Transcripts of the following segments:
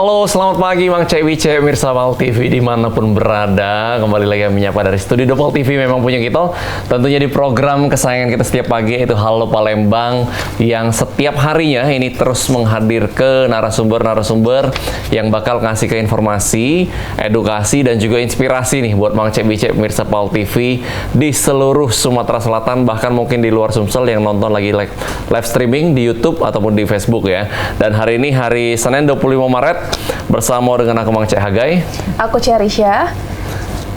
Halo, selamat pagi Mang Cewice, Mirsa Pal TV dimanapun berada. Kembali lagi menyapa dari studio Pal TV memang punya kita. Tentunya di program kesayangan kita setiap pagi itu Halo Palembang, yang setiap harinya ini terus menghadir ke narasumber-narasumber yang bakal ngasih ke informasi, edukasi dan juga inspirasi nih buat Mang Cewice, Mirsa Pal TV di seluruh Sumatera Selatan, bahkan mungkin di luar Sumsel yang nonton lagi live streaming di YouTube ataupun di Facebook ya. Dan hari ini hari Senin 25 Maret bersama dengan aku Mang Cek Hagai. Aku Cerisha.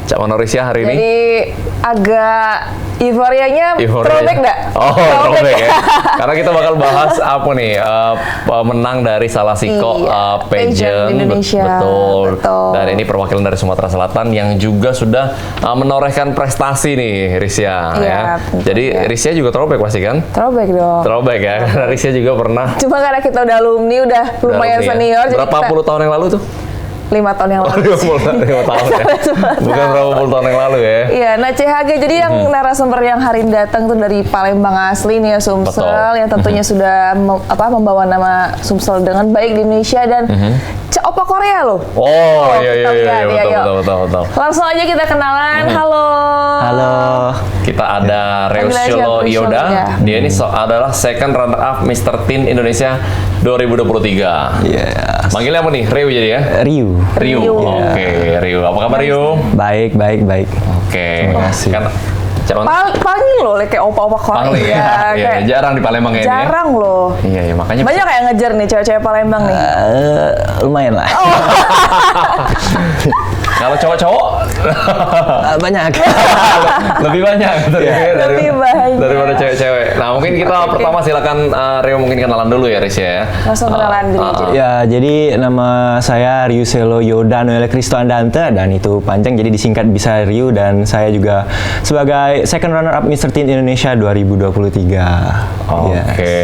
Cak Manorisya hari ini. Jadi agak euforianya throwback nggak? Oh, throwback ya. Karena kita bakal bahas apa nih, pemenang dari salah siko pageant Indonesia. Betul. Dan ini perwakilan dari Sumatera Selatan yang juga sudah menorehkan prestasi nih, Risya ya. Jadi Risya juga throwback pasti kan? Throwback dong. Throwback ya. Karena Risya juga pernah. Cuma karena kita udah alumni, udah lumayan senior. Berapa puluh tahun yang lalu tuh? 5 tahun yang lalu. 5 tahun ya? Bukan berapa puluh tahun yang lalu ya? Iya, nah CHG, jadi yang narasumber yang hari ini datang tuh dari Palembang asli nih ya, Sumsel. Betul. Yang tentunya sudah membawa nama Sumsel dengan baik di Indonesia dan Opa Korea loh. Oh iya, betul. Langsung aja kita kenalan. Halo. Kita ada Reusilo Yoda. Dia ini adalah second runner up Mr. Teen Indonesia 2023. Yes. Manggilnya apa nih? Reu jadi ya? Riu. Oke, Riu. Apa kabar Riu? Baik. Oke. Terima kasih. Panggil loh, kayak opa-opa Korea. Iya, jarang di Palembang ya. Jarang loh. Iya, makanya. Banyak kayak ngejar nih cewek-cewek Palembang nih. Lumayan lah. Kalau cowok-cowok banyak. lebih banyak daripada cewek-cewek. Nah, mungkin kita pertama silakan Rio mungkin kenalan dulu ya, Riz ya. Langsung kenalan diri aja. Ya, jadi nama saya Reusilo Yoda Noelle Cristo Andante, dan itu panjang jadi disingkat bisa Riu, dan saya juga sebagai second runner up Mr. Teen Indonesia 2023. Oke.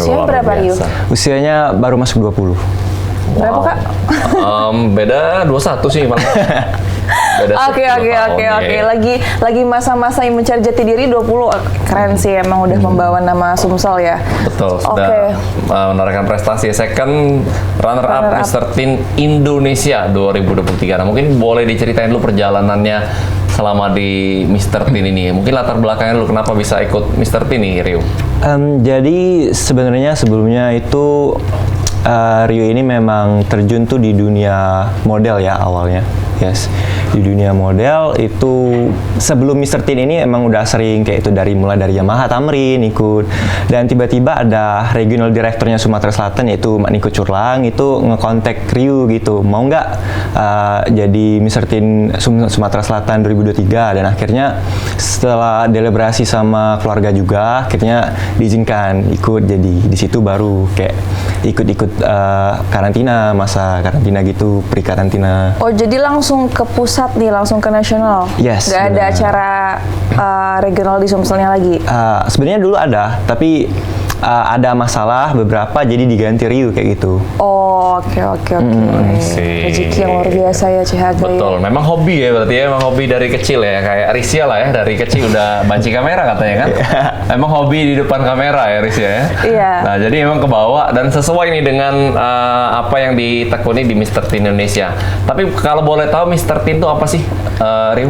Usianya berapa Riu? Usianya baru masuk 20. Berapa Kak? Beda 21 sih malah. Oke. Lagi masa-masa yang mencari jati diri 20. Keren sih, emang udah membawa nama Sumsel ya. Betul, sudah menorehkan prestasi second runner up Mr. Teen Indonesia 2023. Nah, mungkin boleh diceritain dulu perjalanannya selama di Mr. Teen ini. Mungkin latar belakangnya dulu kenapa bisa ikut Mr. Teen nih, Rio? Jadi sebenarnya sebelumnya itu Rio ini memang terjun tuh di dunia model ya awalnya. Yes, di dunia model itu sebelum Mr. Teen ini emang udah sering kayak itu mulai dari Yamaha Tamrin ikut, dan tiba-tiba ada regional direkturnya Sumatera Selatan yaitu Mak Niko Curlang itu ngekontak Rio gitu, mau nggak jadi Mr. Teen Sumatera Selatan 2023, dan akhirnya setelah deliberasi sama keluarga juga akhirnya diizinkan ikut. Jadi di situ baru kayak ikut karantina, masa karantina gitu, pre-karantina. Oh, jadi langsung ke pusat nih, langsung ke nasional? Yes. Gak ada acara regional di Sumselnya lagi? Sebenarnya dulu ada, tapi ada masalah beberapa jadi diganti Riu kayak gitu. Oh, oke. Rezeki yang luar biasa ya CHG. Betul, memang hobi ya berarti ya, memang hobi dari kecil ya, kayak Risya lah ya, dari kecil udah banci kamera katanya kan. Emang hobi di depan kamera ya Risya ya. Iya. Nah, jadi emang kebawa dan sesuai nih dengan apa yang ditekuni di Mr. Teen Indonesia. Tapi kalau boleh tahu Mr. Teen itu apa sih, Rio?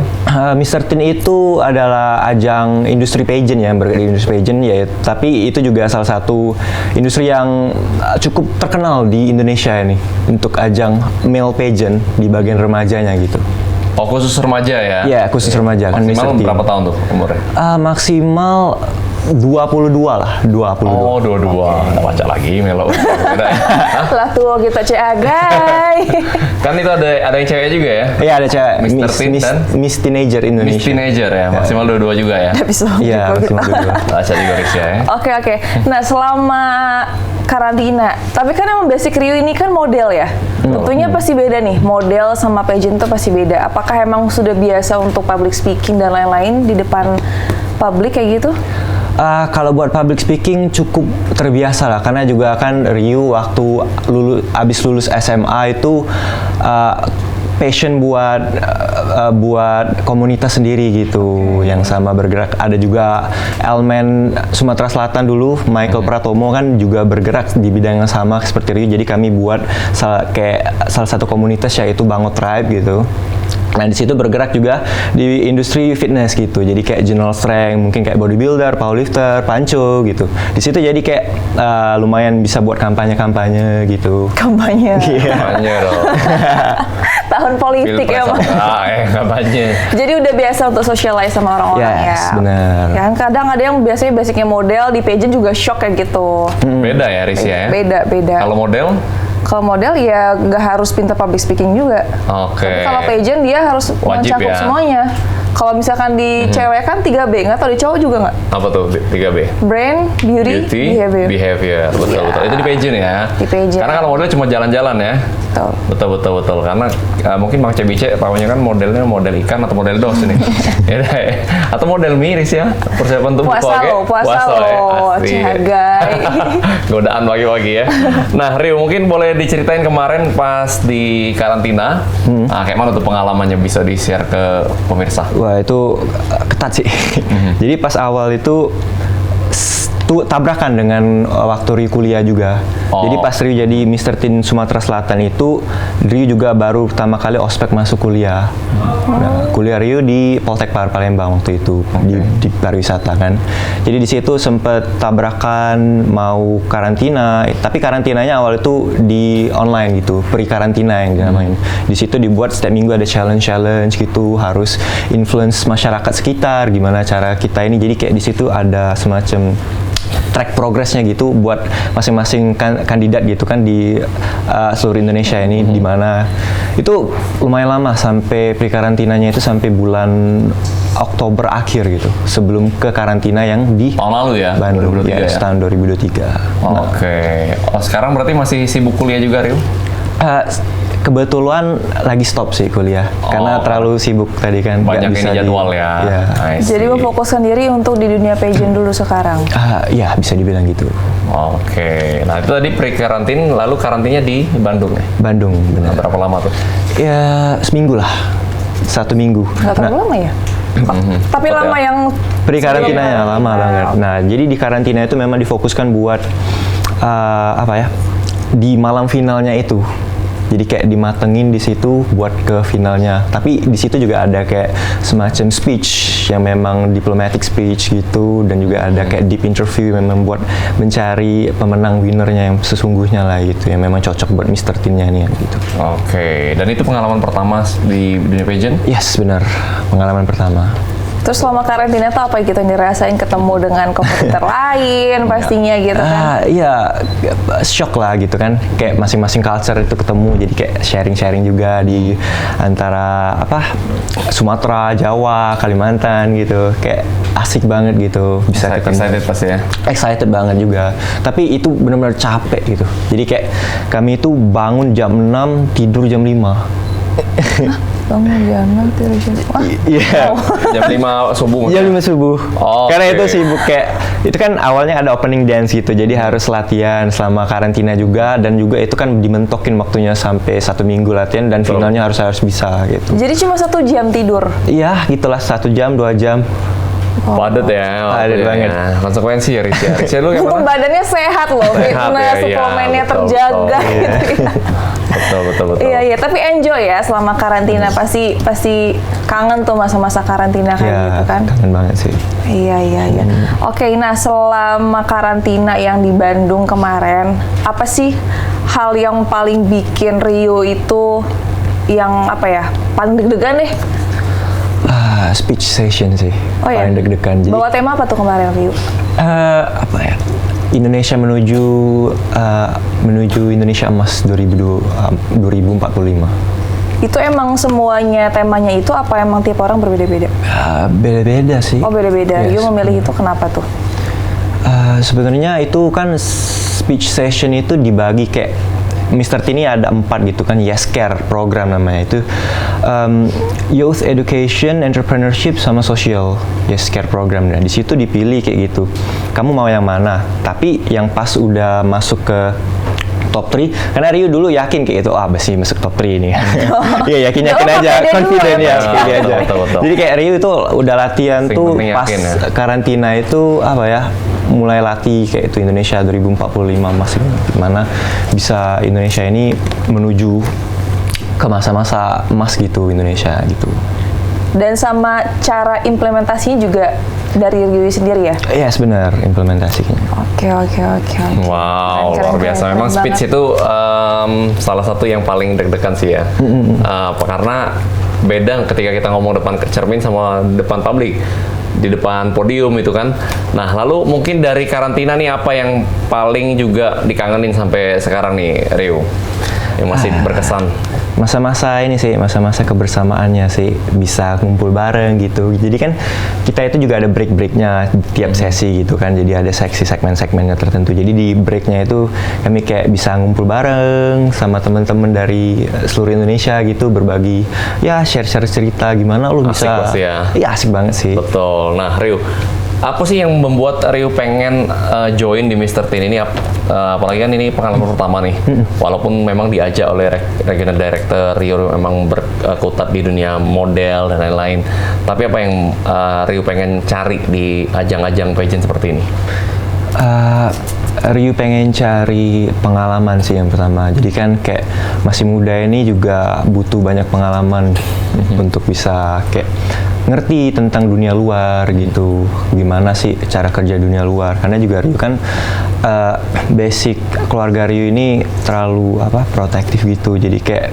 Mr. Teen itu adalah ajang industri pageant ya, bergerak di industri pageant ya, tapi itu juga salah satu industri yang cukup terkenal di Indonesia ini untuk ajang male pageant di bagian remajanya gitu. Oh, khusus remaja ya? Iya, khusus remaja. Maksimal berapa tahun tuh umurnya? Maksimal 22 lah, 22. Oh, 22. Baca lagi melo. Lah tuh kita CHG. Kan itu ada yang cewek juga ya? Iya, ada cewek. Mr. Teen dan Miss Teenager Indonesia. Miss Teenager ya, maksimal 22 juga ya? Iya, maksimal 22. Baca juga Risya ya. Oke. Nah, selama karantina, tapi kan emang basic Rio ini kan model ya? Tentunya pasti beda nih, model sama pageant tuh pasti beda. Apakah emang sudah biasa untuk public speaking dan lain-lain di depan publik kayak gitu? Kalau buat public speaking cukup terbiasa lah, karena juga kan Riu waktu abis lulus SMA itu passion buat komunitas sendiri gitu, yang sama bergerak. Ada juga elemen Sumatera Selatan dulu, Michael Pratomo kan juga bergerak di bidang yang sama seperti Rio. Jadi kami buat salah satu komunitas yaitu Bango Tribe gitu. Nah, di situ bergerak juga di industri fitness gitu. Jadi kayak general strength, mungkin kayak bodybuilder, powerlifter, panco gitu. Di situ jadi kayak lumayan bisa buat kampanye-kampanye gitu. Kampanye. Kampanye dong. Tahun politik ya, Mas. Kampanye. Jadi udah biasa untuk socialize sama orang-orang ya. Yes, benar. Ya, kadang ada yang biasanya basicnya model, di pageant juga shock kayak gitu. Beda ya, Riz ya? Beda. Kalau model? Kalau model ya nggak harus pintar public speaking juga. Oke. Tapi kalau pageant dia harus Wajib mencakup ya? semuanya. Kalau misalkan di cewek kan 3B, nggak tahu di cowok juga nggak? Apa tuh 3B? Brain, beauty, behavior. Betul. Itu di pageant ya? Di pageant. Karena kalau model cuma jalan-jalan ya? Betul. Karena mungkin Bang Cebice tahunya kan modelnya model ikan atau model dos ini. Atau model miris ya? Persiapan tubuh puasa lo, cihagai. Godaan pagi-pagi ya. Nah, Rio mungkin boleh diceritain kemarin pas di karantina, nah, kayak mana tuh pengalamannya, bisa di-share ke pemirsa? Wah, itu ketat sih. Jadi pas awal itu tabrakan dengan waktu Rio kuliah juga. Jadi pas Rio jadi Mr. Teen Sumatera Selatan itu, Rio juga baru pertama kali ospek masuk kuliah. Nah, kuliah Rio di Poltek Palembang waktu itu, di pariwisata kan. Jadi di situ sempat tabrakan mau karantina, tapi karantinanya awal itu di online gitu, pre-karantina yang dinamain. Di situ dibuat setiap minggu ada challenge gitu, harus influence masyarakat sekitar, gimana cara kita ini. Jadi kayak di situ ada semacam track progressnya gitu buat masing-masing kandidat gitu kan di seluruh Indonesia ini, di mana itu lumayan lama, sampai pre-karantinanya itu sampai bulan Oktober akhir gitu, sebelum ke karantina yang di tahun lalu ya, Bandung, 2023 ya? Tahun 2023. Oke. Sekarang berarti masih sibuk kuliah juga, Rio? Kebetulan lagi stop sih kuliah, karena terlalu sibuk tadi kan. Banyak ini jadwal ya. Jadi memfokuskan diri untuk di dunia pageant dulu sekarang. Ya, bisa dibilang gitu. Oke. Nah, itu tadi pre-karantin, lalu karantinnya di Bandung ya? Bandung, benar. Berapa lama tuh? Ya, seminggu lah. 1 minggu. Nggak terlalu lama ya? Tapi lama yang pre-karantinanya lama banget. Nah, jadi di karantina itu memang difokuskan buat di malam finalnya itu. Jadi kayak dimatengin di situ buat ke finalnya. Tapi di situ juga ada kayak semacam speech yang memang diplomatic speech gitu, dan juga ada kayak deep interview yang memang buat mencari pemenang winnernya yang sesungguhnya lah gitu, yang memang cocok buat Mr. Teen-nya nih gitu. Oke. Dan itu pengalaman pertama di dunia pageant? Yes, benar. Pengalaman pertama. Terus selama karantina tuh apa gitu yang dirasain, ketemu dengan kompetitor lain pastinya gitu kan? Iya, shock lah gitu kan. Kayak masing-masing culture itu ketemu, jadi kayak sharing-sharing juga di antara Sumatera, Jawa, Kalimantan gitu. Kayak asik banget gitu. Bisa excited pasti ya? Excited banget juga. Tapi itu benar-benar capek gitu. Jadi kayak kami itu bangun jam 6, tidur jam 5. Bangun jam 6, tidur jam 5. Iya. Jam 5 subuh. Jam 5 subuh. Karena itu sibuk, kayak itu kan awalnya ada opening dance gitu, jadi harus latihan selama karantina juga, dan juga itu kan dimentokin waktunya sampai 1 minggu latihan, dan finalnya harus bisa gitu. Jadi cuma 1 jam tidur? Iya, gitulah, 1 jam 2 jam. Padat ya. Padat banget. Konsekuensi ya, Riz. Lu Untung badannya sehat loh, fitness, suplemennya terjaga gitu ya. Betul. Iya, tapi enjoy ya selama karantina. Pasti kangen tuh masa-masa karantina kayak gitu kan? Kangen banget sih. Iya. Oke, nah selama karantina yang di Bandung kemarin, apa sih hal yang paling bikin Rio itu yang paling deg-degan deh? Speech session sih, paling deg-degan. Jadi, bawa tema apa tuh kemarin, Rio? Indonesia menuju Indonesia Emas 2045. Itu emang semuanya temanya itu, apa emang tiap orang berbeda-beda? Beda-beda sih. Oh, beda-beda. Yes. Rio memilih itu kenapa tuh? Sebenarnya itu kan speech session itu dibagi kayak Mr. Teen ini ada 4 gitu kan, Yes Care program namanya itu. youth education, entrepreneurship, sama social yes care program. Nah di situ dipilih kayak gitu. Kamu mau yang mana? Tapi yang pas udah masuk ke top 3, karena Rio dulu yakin kayak gitu, pasti masuk top 3 ini. Iya yakin aja, confident ya, pede aja. Betul. Jadi kayak Rio itu udah latihan Sing tuh penting pas yakin ya. karantina itu mulai latih kayak itu Indonesia 2045 masih gimana bisa Indonesia ini menuju ke masa-masa emas gitu Indonesia gitu. Dan sama cara implementasinya juga dari Rio sendiri ya? Iya yes, benar implementasinya. Oke. Wow, Keren, luar biasa. keren Memang speech banget. itu salah satu yang paling deg-degan sih ya. Karena beda ketika kita ngomong depan cermin sama depan publik, di depan podium itu kan. Nah, lalu mungkin dari karantina nih apa yang paling juga dikangenin sampai sekarang nih, Rio? Yang masih berkesan. Masa-masa ini sih, masa-masa kebersamaannya sih, bisa ngumpul bareng gitu. Jadi kan kita itu juga ada break-breaknya tiap sesi gitu kan. Jadi ada seksi segmen-segmennya tertentu. Jadi di breaknya itu kami kayak bisa ngumpul bareng sama teman-teman dari seluruh Indonesia gitu, berbagi ya share-share cerita gimana lu Asik bisa. pasti ya. Iya asik banget sih. Betul. Nah, Rio, apa sih yang membuat Rio pengen join di Mr. Teen ini? Apalagi kan ini pengalaman pertama nih. Walaupun memang diajak oleh regional director, Rio memang berkutat di dunia model dan lain-lain. Tapi apa yang Rio pengen cari di ajang-ajang pageant seperti ini? Rio pengen cari pengalaman sih yang pertama. Jadi kan kayak masih muda ini juga butuh banyak pengalaman untuk bisa kayak ngerti tentang dunia luar gitu. Gimana sih cara kerja dunia luar? Karena juga Rio kan basic keluarga Rio ini terlalu protektif gitu. Jadi kayak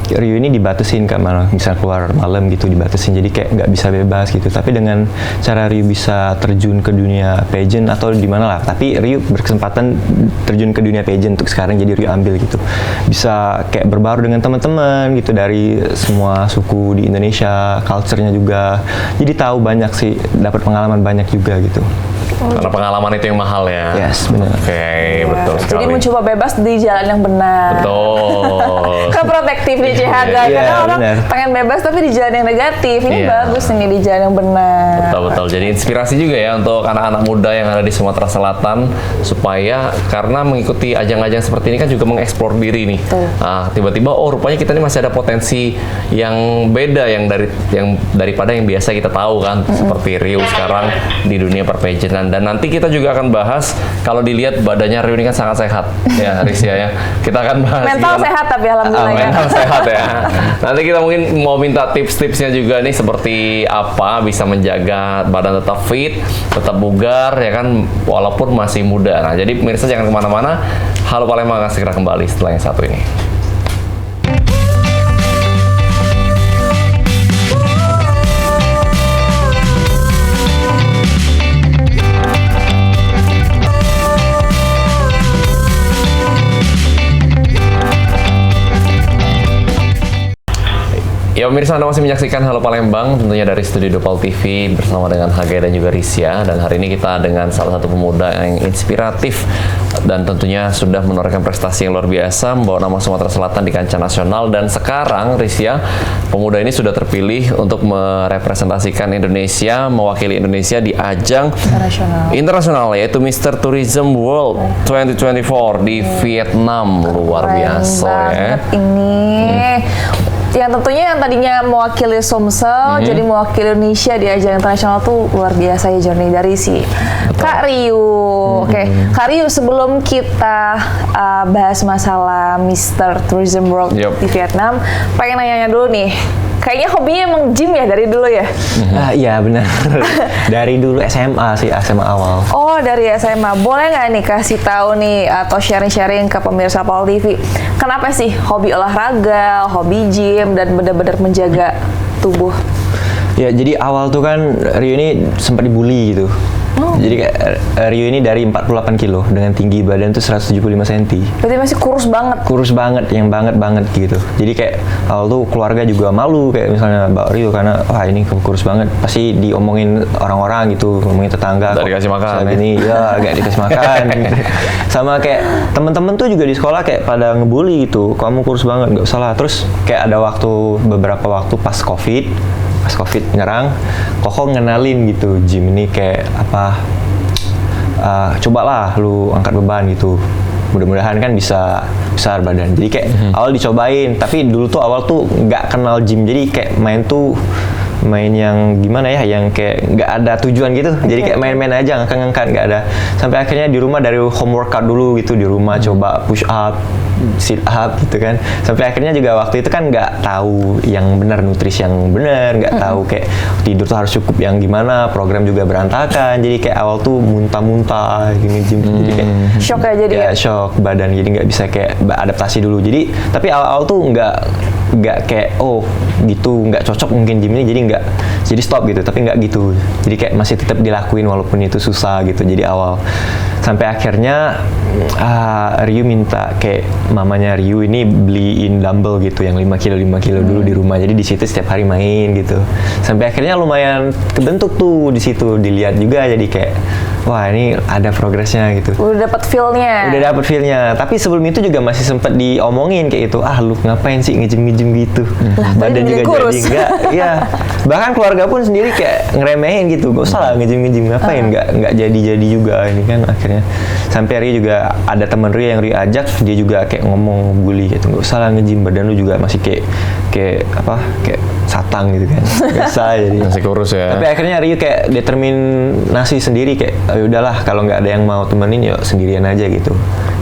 Rio ini dibatasin kan, misal keluar malam gitu dibatasin, jadi kayak nggak bisa bebas gitu. Tapi dengan cara Rio bisa terjun ke dunia pageant atau di mana lah, tapi Rio berkesempatan terjun ke dunia pageant untuk sekarang, jadi Rio ambil gitu. Bisa kayak berbaur dengan teman-teman gitu dari semua suku di Indonesia, culture-nya juga. Jadi tahu banyak sih, dapat pengalaman banyak juga gitu. Karena pengalaman itu yang mahal ya. Yes, benar. Oke, betul sekali. Jadi mencoba bebas di jalan yang benar. Betul. Kan protektif nih CHG, Iya, karena orang benar. pengen bebas tapi di jalan yang negatif. Ini Iya. bagus nih di jalan yang benar. Betul. Jadi inspirasi juga ya untuk anak-anak muda yang ada di Sumatera Selatan, supaya karena mengikuti ajang-ajang seperti ini kan juga mengeksplor diri nih. Betul. Nah, tiba-tiba rupanya kita ini masih ada potensi yang beda yang daripada yang biasa kita tahu kan, seperti Rio sekarang di dunia perpageantan. Dan nanti kita juga akan bahas, kalau dilihat badannya Rio ini kan sangat sehat ya, Risia ya. Kita akan bahas Mental gimana- sehat tapi alhamdulillah ya. mental sehat ya. Nanti kita mungkin mau minta tips-tipsnya juga nih, seperti apa bisa menjaga badan tetap fit, tetap bugar ya kan, walaupun masih muda. Nah, jadi pemirsa jangan kemana-mana. Halo Palembang akan segera kembali setelah yang satu ini. Ya pemirsa, Anda masih menyaksikan Halo Palembang, tentunya dari studio Dopal TV bersama dengan Hage dan juga Risya. Dan hari ini kita dengan salah satu pemuda yang inspiratif dan tentunya sudah menorehkan prestasi yang luar biasa, membawa nama Sumatera Selatan di kancah nasional. Dan sekarang Risya, pemuda ini sudah terpilih untuk merepresentasikan Indonesia, mewakili Indonesia di ajang internasional, yaitu Mr. Tourism World 2024 di Vietnam. Luar biasa ya. Banget ini. Yang tentunya yang tadinya mewakili Sumsel jadi mewakili Indonesia di ajang internasional tuh luar biasa ya journey dari si Kak Rio. Oke, Kak Rio, sebelum kita bahas masalah Mr. Tourism World Yup. di Vietnam, pengen nanya dulu nih. Kayaknya hobinya emang gym ya dari dulu ya? Iya benar. Dari dulu SMA sih, SMA awal. Oh, dari SMA. Boleh nggak nih kasih tahu nih atau sharing-sharing ke pemirsa Pol TV, kenapa sih hobi olahraga, hobi gym, dan benar-benar menjaga tubuh? Ya jadi awal tuh kan Rio ini sempat dibully gitu. Jadi kayak Rio ini dari 48 kilo dengan tinggi badan tuh 175 cm. Berarti masih kurus banget. Kurus banget, yang banget gitu. Jadi kayak awal tuh keluarga juga malu kayak misalnya Mbak Rio karena wah ini kurus banget. Pasti diomongin orang-orang gitu, ngomongin tetangga. Nggak dikasih makan. Ini ya agak dikasih makan. Gitu. Sama kayak temen-temen tuh juga di sekolah kayak pada ngebully gitu. Kamu kurus banget, nggak usah lah. Terus kayak ada beberapa waktu pas COVID nyerang, Koko ngenalin gitu gym ini kayak apa, cobalah lu angkat beban gitu, mudah-mudahan kan bisa besar badan. Jadi kayak awal dicobain, tapi dulu tuh awal tuh nggak kenal gym, jadi kayak main yang gimana ya, yang kayak nggak ada tujuan gitu. Jadi kayak main-main aja, ngangkat-ngangkat, nggak ada. Sampai akhirnya di rumah dari home workout dulu gitu, di rumah coba push up, sit up gitu kan. Sampai akhirnya juga waktu itu kan nggak tahu yang benar, nutrisi yang benar, nggak tahu kayak tidur tuh harus cukup yang gimana, program juga berantakan. Jadi kayak awal tuh muntah-muntah gini gym, jadi kayak Shock ya jadi ya? shock badan, jadi nggak bisa kayak adaptasi dulu. Jadi tapi awal-awal tuh nggak kayak oh gitu, nggak cocok mungkin gym ini, jadi stop gitu. Tapi nggak gitu, jadi kayak masih tetap dilakuin walaupun itu susah gitu. Jadi awal sampai akhirnya Ryu minta kayak mamanya Ryu ini beliin dumbbell gitu yang 5 kilo dulu di rumah. Jadi di situ setiap hari main gitu. Sampai akhirnya lumayan kebentuk tuh di situ, dilihat juga, jadi kayak wah ini ada progresnya gitu. Udah dapet feel-nya. Tapi sebelum itu juga masih sempet diomongin kayak itu, lu ngapain sih nge-gym gitu. Badan juga kurus. jadi enggak. Iya. Bahkan keluarga pun sendiri kayak ngeremehin gitu. Gak usah lah nge-gym ngapain, enggak jadi juga ini kan akhirnya. Sampai Ria juga ada temen Ria yang Ria ajak, dia juga kayak ngomong bully gitu. Gak usah lah nge-gym, badan lu juga masih kayak satang gitu kan. Gak usah jadi. Masih kurus ya. Tapi akhirnya Rio kayak determinasi sendiri kayak udahlah kalau nggak ada yang mau temenin yuk sendirian aja gitu,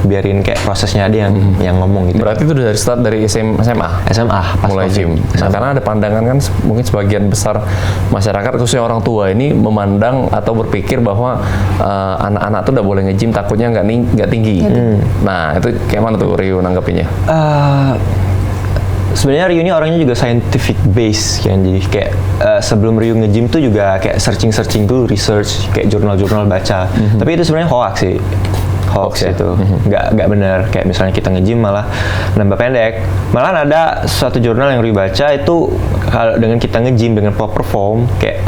biarin kayak prosesnya ada yang ngomong gitu. Berarti itu udah dari start dari SMA pas mulai gym. Nah, karena ada pandangan kan mungkin sebagian besar masyarakat khususnya orang tua ini memandang atau berpikir bahwa anak-anak tuh udah boleh nge-gym takutnya nggak tinggi. Nah itu kayak mana tuh Rio nanggapinnya? Sebenarnya Rio ini orangnya juga scientific base kan, jadi kayak sebelum Rio nge-gym tuh juga kayak searching dulu, research kayak jurnal-jurnal baca. Tapi itu sebenarnya hoax ya? itu nggak benar. Kayak misalnya kita nge-gym malah nambah pendek. Malah ada suatu jurnal yang Rio baca itu kalau dengan kita nge-gym dengan proper form, kayak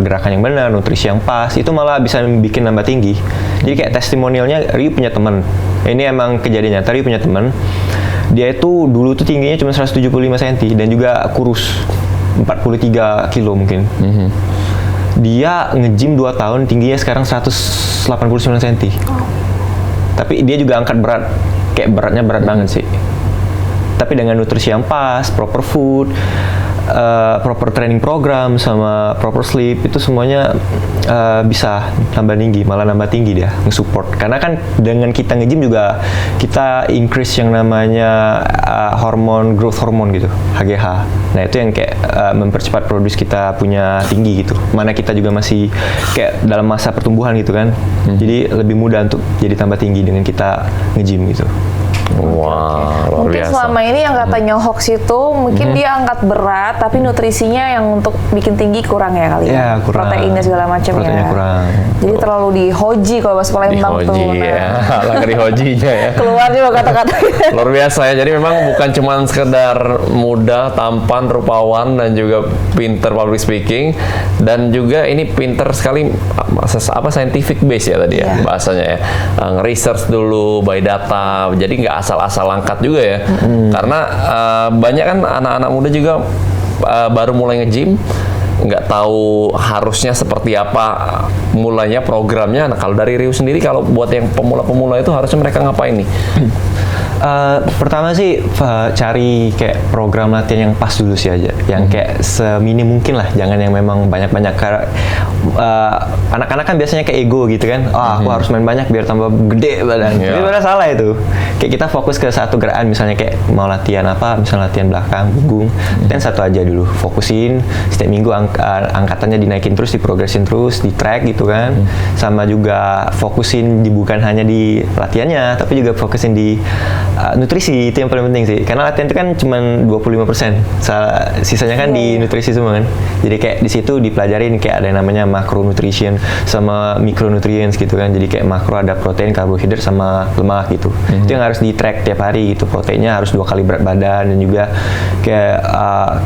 gerakan yang benar, nutrisi yang pas, itu malah bisa bikin nambah tinggi. Jadi kayak testimonialnya, Rio punya teman. Ini emang kejadian nyata, Rio punya teman. Dia itu dulu tuh tingginya cuma 175 cm dan juga kurus 43 kilo mungkin. Dia nge-gym 2 tahun, tingginya sekarang 189 cm. Tapi dia juga angkat berat, kayak beratnya berat banget sih. Tapi dengan nutrisi yang pas, proper food, proper training program sama proper sleep, itu semuanya bisa malah nambah tinggi dia, nge-support. Karena kan dengan kita nge-gym juga kita increase yang namanya growth hormone gitu, HGH. Nah itu yang kayak mempercepat produksi kita punya tinggi gitu. Mana kita juga masih kayak dalam masa pertumbuhan gitu kan. Jadi lebih mudah untuk jadi tambah tinggi dengan kita nge-gym gitu. Wah, luar Mungkin biasa. selama ini yang katanya hoax itu mungkin dia angkat berat tapi nutrisinya yang untuk bikin tinggi kurang ya kali Ya, ya. kurang. Proteinnya segala macam ya. Proteinnya kurang. Jadi terlalu dihoji kalau bahasa Palembang tuh. Dihoji ya, lagi dihojinya ya. Keluar juga kata-kata. Luar biasa ya. Jadi memang bukan cuma sekedar muda, tampan, rupawan dan juga pinter public speaking, dan juga ini pinter sekali scientific base ya tadi ya bahasanya ya. Research dulu by data. Jadi nggak asal-asal angkat juga ya. Karena banyak kan anak-anak muda juga baru mulai nge-gym, nggak tahu harusnya seperti apa mulanya programnya. Nah kalau dari Rio sendiri, kalau buat yang pemula-pemula itu harusnya mereka ngapain nih? Pertama sih cari kayak program latihan yang pas dulu sih aja, yang kayak seminim mungkin lah, jangan yang memang banyak-banyak. Karena anak-anak kan biasanya kayak ego gitu kan, aku harus main banyak biar tambah gede badan. Tapi sebenarnya salah itu. Kayak kita fokus ke satu gerakan, misalnya kayak mau latihan apa, misalnya latihan belakang, punggung, dan satu aja dulu, fokusin setiap minggu angkatannya dinaikin terus, diprogresin terus, di track gitu kan. Sama juga fokusin bukan hanya di latihannya, tapi juga fokusin di nutrisi itu yang paling penting sih. Karena latihan itu kan cuma 25%. Sisanya kan di nutrisi semua kan. Jadi kayak di situ dipelajarin kayak ada yang namanya macronutrition sama micronutrients gitu kan. Jadi kayak makro ada protein, karbohidrat sama lemak gitu. Itu yang harus di-track tiap hari gitu. Proteinnya harus 2 kali berat badan, dan juga kayak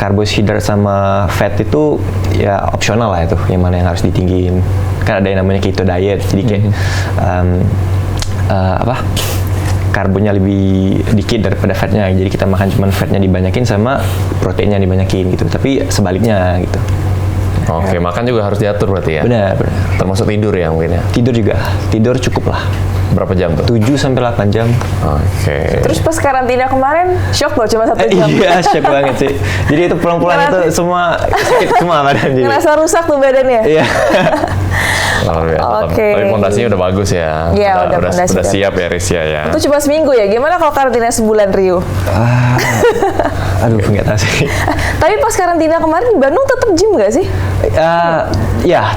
karbohidrat sama fat itu ya opsional lah itu. Yang mana yang harus ditinggiin. Kan ada yang namanya keto diet. Jadi kayak karbonnya lebih dikit daripada fatnya, jadi kita makan cuman fatnya dibanyakin sama proteinnya dibanyakin gitu, tapi sebaliknya gitu. Oke, makan juga harus diatur berarti ya? Benar. Termasuk tidur ya mungkin ya? Tidur juga, tidur cukup lah. Berapa jam tuh? 7-8 jam. Oke. Terus pas karantina kemarin, shock loh cuma 1 jam. Iya, shock banget sih. Jadi itu pulang-pulang itu semua sakit semua badan jadi. Ngerasa rusak tuh badannya? Iya. Luar biasa. Oke. Tapi fondasinya udah bagus ya? Iya, udah fondasi udah udah. siap ya Risya ya? Itu cuma seminggu ya? Gimana kalau karantina sebulan, Rio? Aduh, nggak tahu sih. Tapi pas karantina kemarin di Bandung tetap gym nggak sih? Ya,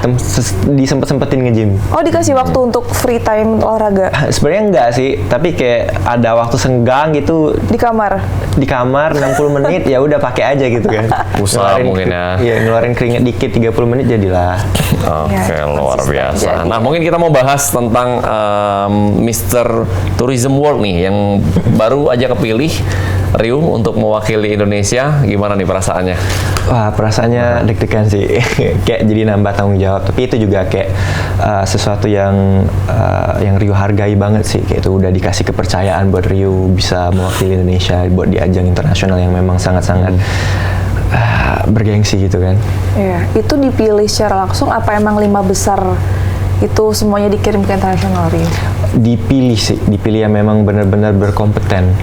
disempet-sempetin nge-gym. Oh, dikasih waktu untuk free time olahraga Sebenarnya enggak sih, tapi kayak ada waktu senggang gitu di kamar? di kamar 60 menit ya udah pakai aja gitu kan. Usaha mungkin ya. Iya, ngeluarin keringat dikit 30 menit jadilah. Oke, Ya, luar konsisten biasa. jadi. Nah, mungkin kita mau bahas tentang Mr. Tourism World nih yang baru aja kepilih Rio untuk mewakili Indonesia. Gimana nih perasaannya? Wah, perasaannya deg-degan sih. Kayak jadi nambah tanggung jawab. Tapi itu juga kayak sesuatu yang Rio hargai banget sih. Kayak itu udah dikasih kepercayaan buat Rio bisa mewakili Indonesia buat di ajang internasional yang memang sangat-sangat bergengsi gitu kan. Iya, itu dipilih secara langsung apa emang 5 besar itu semuanya dikirim ke internasional, Rio? Dipilih sih, dipilih yang memang benar-benar berkompeten.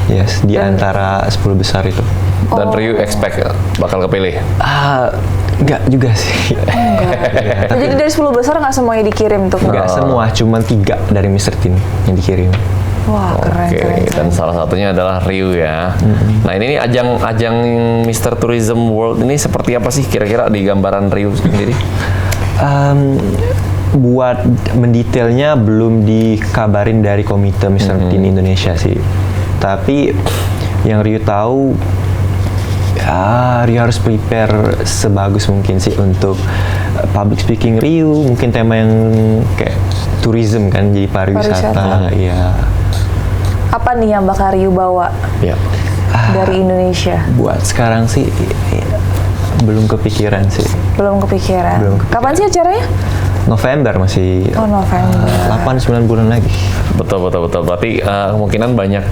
Yes, di antara 10 besar itu. Dan Rio expect bakal kepilih? Enggak juga sih. Jadi dari 10 besar nggak semuanya dikirim tuh? Enggak semua, cuma 3 dari Mr. Teen yang dikirim. Wah, keren, Oke, keren. dan salah satunya adalah Rio ya. Nah, ini nih ajang Mr. Tourism World ini seperti apa sih kira-kira di gambaran Rio sendiri? Buat mendetailnya belum dikabarin dari komite Mr. Teen Indonesia sih. Tapi yang Rio tahu, Rio harus prepare sebagus mungkin sih untuk public speaking Rio. Mungkin tema yang kayak tourism kan, jadi pariwisata. Iya. Apa nih yang bakal Rio bawa Ya. dari Indonesia? Buat sekarang sih belum kepikiran sih. Belum kepikiran. Belum kepikiran. Kapan sih acaranya? November masih. Oh, November. 8-9 bulan lagi. Betul. Berarti kemungkinan banyak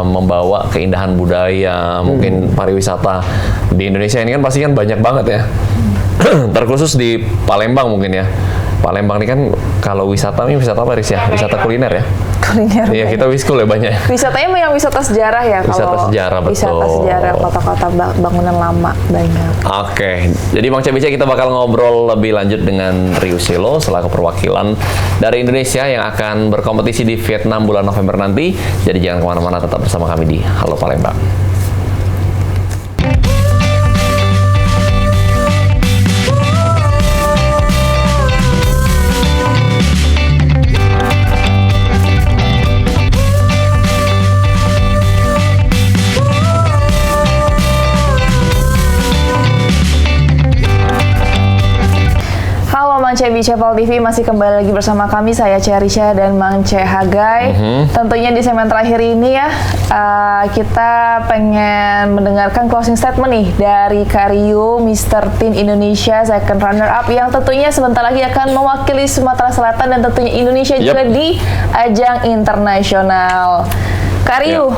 membawa keindahan budaya, mungkin pariwisata di Indonesia ini kan pasti kan banyak banget ya. Terkhusus di Palembang mungkin ya. Palembang ini kan kalau wisata ini wisata apa Riz ya? Wisata kuliner ya? Kuliner. Iya, kita wiskul ya banyak. Wisatanya mah yang wisata sejarah ya? Wisata kalau sejarah, betul. Wisata sejarah, kota-kota bangunan lama banyak. Oke, jadi Bang Cebice kita bakal ngobrol lebih lanjut dengan Rio Selo selaku perwakilan dari Indonesia yang akan berkompetisi di Vietnam bulan November nanti. Jadi jangan kemana-mana, tetap bersama kami di Halo Palembang. Mang Cebi Ceval TV masih kembali lagi bersama kami, saya Cerisha dan Mang Ce Hagai. Tentunya di segmen terakhir ini ya, kita pengen mendengarkan closing statement nih dari Kak Rio, Mr. Teen Indonesia second runner up yang tentunya sebentar lagi akan mewakili Sumatera Selatan dan tentunya Indonesia juga di ajang internasional. Kak Rio,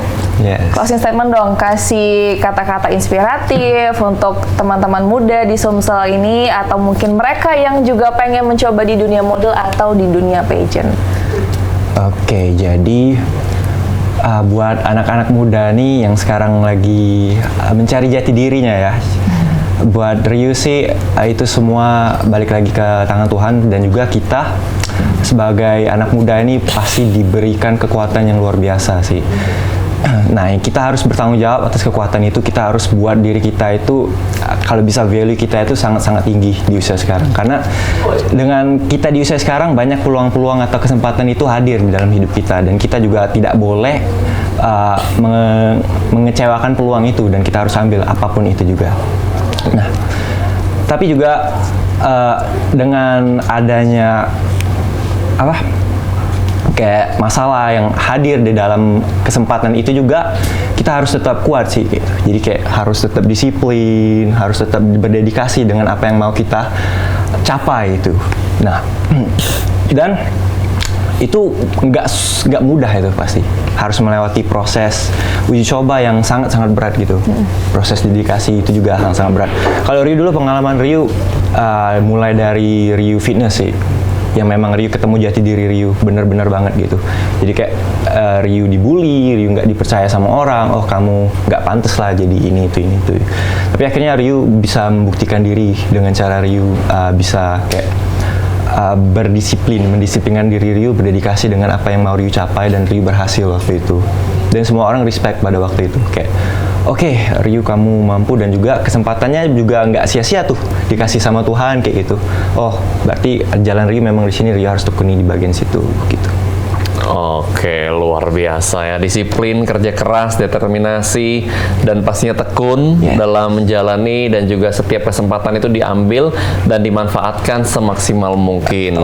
closing statement dong, kasih kata-kata inspiratif untuk teman-teman muda di Sumsel ini atau mungkin mereka yang juga pengen mencoba di dunia model atau di dunia pageant. Oke, jadi buat anak-anak muda nih yang sekarang lagi mencari jati dirinya ya. Buat Rio sih itu semua balik lagi ke tangan Tuhan, dan juga kita sebagai anak muda ini pasti diberikan kekuatan yang luar biasa sih. Nah, kita harus bertanggung jawab atas kekuatan itu. Kita harus buat diri kita itu, kalau bisa value kita itu sangat-sangat tinggi di usia sekarang. Karena dengan kita di usia sekarang, banyak peluang-peluang atau kesempatan itu hadir di dalam hidup kita. Dan kita juga tidak boleh mengecewakan peluang itu. Dan kita harus ambil apapun itu juga. Nah, tapi juga dengan adanya kayak masalah yang hadir di dalam kesempatan itu juga, kita harus tetap kuat sih gitu. Jadi kayak harus tetap disiplin, harus tetap berdedikasi dengan apa yang mau kita capai itu. Nah, dan itu nggak mudah itu pasti. Harus melewati proses uji coba yang sangat-sangat berat gitu. Proses dedikasi itu juga sangat berat. Kalau Ryu dulu, pengalaman Ryu mulai dari Ryu Fitness sih, yang memang Ryu ketemu jati diri Ryu bener-bener banget gitu. Jadi kayak Ryu dibully, Ryu nggak dipercaya sama orang, oh kamu nggak pantas lah jadi ini itu. Tapi akhirnya Ryu bisa membuktikan diri dengan cara Ryu bisa kayak mendisiplinkan diri Ryu, berdedikasi dengan apa yang mau Ryu capai, dan Ryu berhasil waktu itu. Dan semua orang respect pada waktu itu, kayak oke, Ryu kamu mampu, dan juga kesempatannya juga nggak sia-sia tuh, dikasih sama Tuhan kayak gitu. Oh, berarti jalan Ryu memang di sini, Ryu harus tekuni di bagian situ gitu. Oke, luar biasa ya. Disiplin, kerja keras, determinasi, dan pastinya tekun dalam menjalani, dan juga setiap kesempatan itu diambil dan dimanfaatkan semaksimal mungkin.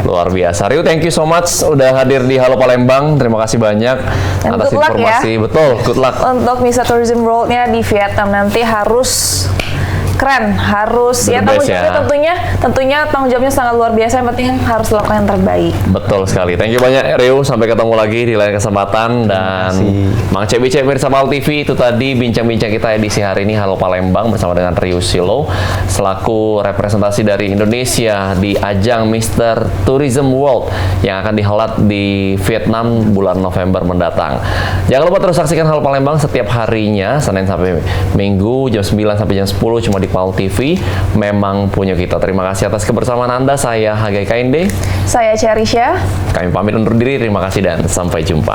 Luar biasa. Ryu, thank you so much udah hadir di Halo Palembang. Terima kasih banyak atas informasi. Ya. Betul, good luck. Untuk Misa Tourism World-nya di Vietnam nanti harus keren, harus ya tanggung jawabnya tentunya tanggung jawabnya sangat luar biasa. Yang penting harus lakukan yang terbaik. Betul sekali. Thank you banyak Ryu. Sampai ketemu lagi di lain kesempatan. Dan Mang Cek Mirsa Mal TV, itu tadi bincang-bincang kita edisi hari ini Halo Palembang bersama dengan Ryu Silo selaku representasi dari Indonesia di ajang Mr. Tourism World yang akan dihelat di Vietnam bulan November mendatang. Jangan lupa terus saksikan Halo Palembang setiap harinya Senin sampai Minggu jam 9 sampai jam 10 cuma di PAL TV. Memang punya kita. Terima kasih atas kebersamaan Anda. Saya Hagai Kainde. Saya Cherisha. Kami pamit undur diri. Terima kasih dan sampai jumpa.